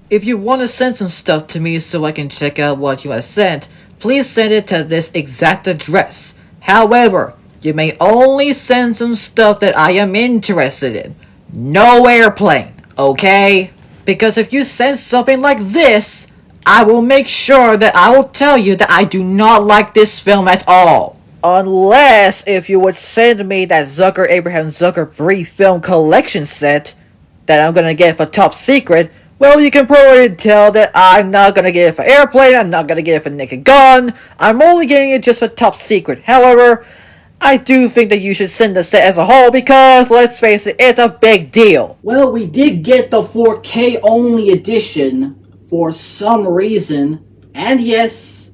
If you want to send some stuff to me so I can check out what you have sent, please send it to this exact address. However, you may only send some stuff that I am interested in. No airplane, okay? Because if you send something like this, I will make sure that I will tell you that I do not like this film at all. Unless if you would send me that Zucker Abraham Zucker free film collection set that I'm gonna get for top secret, well, you can probably tell that I'm not gonna get it for airplane, I'm not gonna get it for Naked Gun, I'm only getting it just for top secret. However, I do think that you should send the set as a whole because, let's face it, it's a big deal. Well, we did get the 4K only edition for some reason, and yes,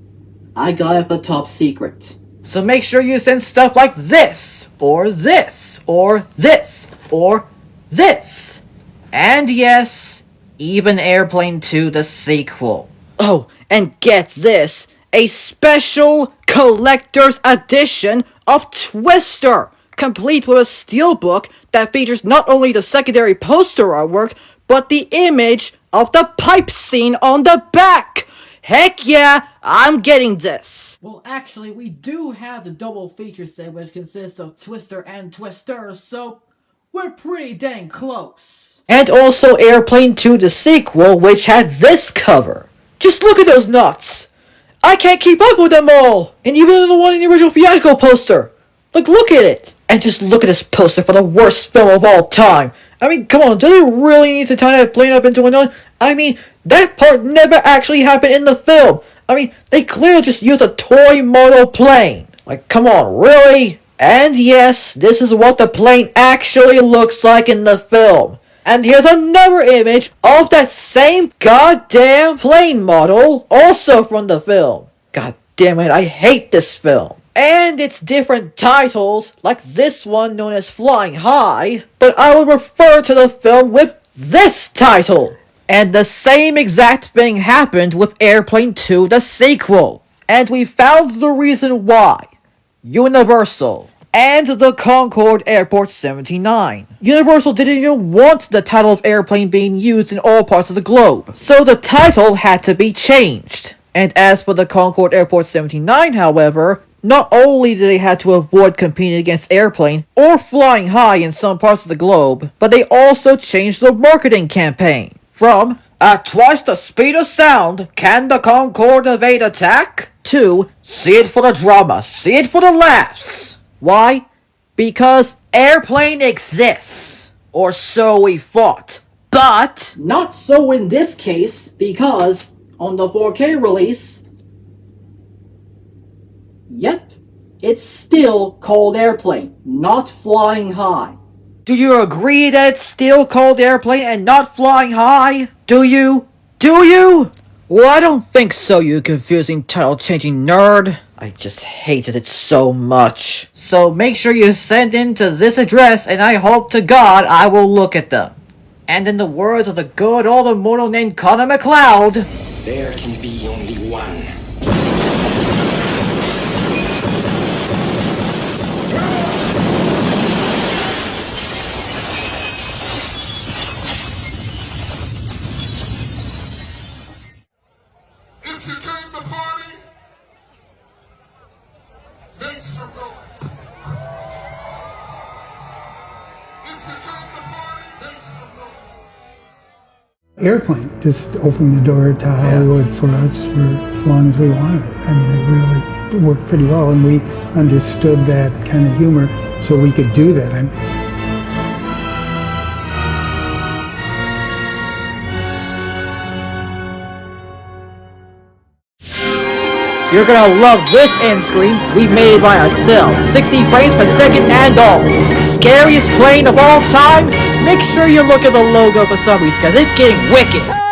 I got it for top secret. So make sure you send stuff like this, or this, or this, or this. And yes, even Airplane 2 the sequel. Oh, and get this, a special collector's edition of Twister, complete with a steelbook that features not only the secondary poster artwork, but the image of the pipe scene on the back. Heck yeah, I'm getting this. Well, actually, we do have the double feature set, which consists of Twister and Twisters, so we're pretty dang close. And also Airplane 2 the sequel, which had this cover. Just look at those nuts! I can't keep up with them all! And even the one in the original theatrical poster! Like, look at it! And just look at this poster for the worst film of all time! I mean, come on, do they really need to tie that plane up into another? I mean, that part never actually happened in the film! I mean, they clearly just used a toy model plane. Like, come on, really? And yes, this is what the plane actually looks like in the film. And here's another image of that same goddamn plane model, also from the film. God damn it, I hate this film. And its different titles, like this one known as Flying High, but I would refer to the film with this title. And the same exact thing happened with Airplane 2, the sequel. And we found the reason why. Universal. And the Concorde Airport 79. Universal didn't even want the title of Airplane being used in all parts of the globe, so the title had to be changed. And as for the Concorde Airport 79, however, not only did they have to avoid competing against Airplane or Flying High in some parts of the globe, but they also changed the marketing campaign from "At twice the speed of sound, can the Concorde evade attack?" to "See it for the drama, see it for the laughs." Why? Because Airplane exists. Or so we thought. But not so in this case, because on the 4K release, yep, it's still called Airplane, not Flying High. do you agree that it's still called Airplane and not Flying High? Do you? Do you? Well, I don't think so, you confusing title-changing nerd. I just hated it so much. So make sure you send in to this address, and I hope to God I will look at them. And in the words of the good old immortal named Connor McLeod, there can be only one. If you came to party, make some noise. If you came to party, make some noise. Airplane just opened the door to Hollywood for us for as long as we wanted it. I mean, it really worked pretty well, and we understood that kind of humor, so we could do that. you're gonna love this end screen. We made it by ourselves. 60 frames per second and all. Scariest plane of all time? Make sure you look at the logo for some reason, because it's getting wicked.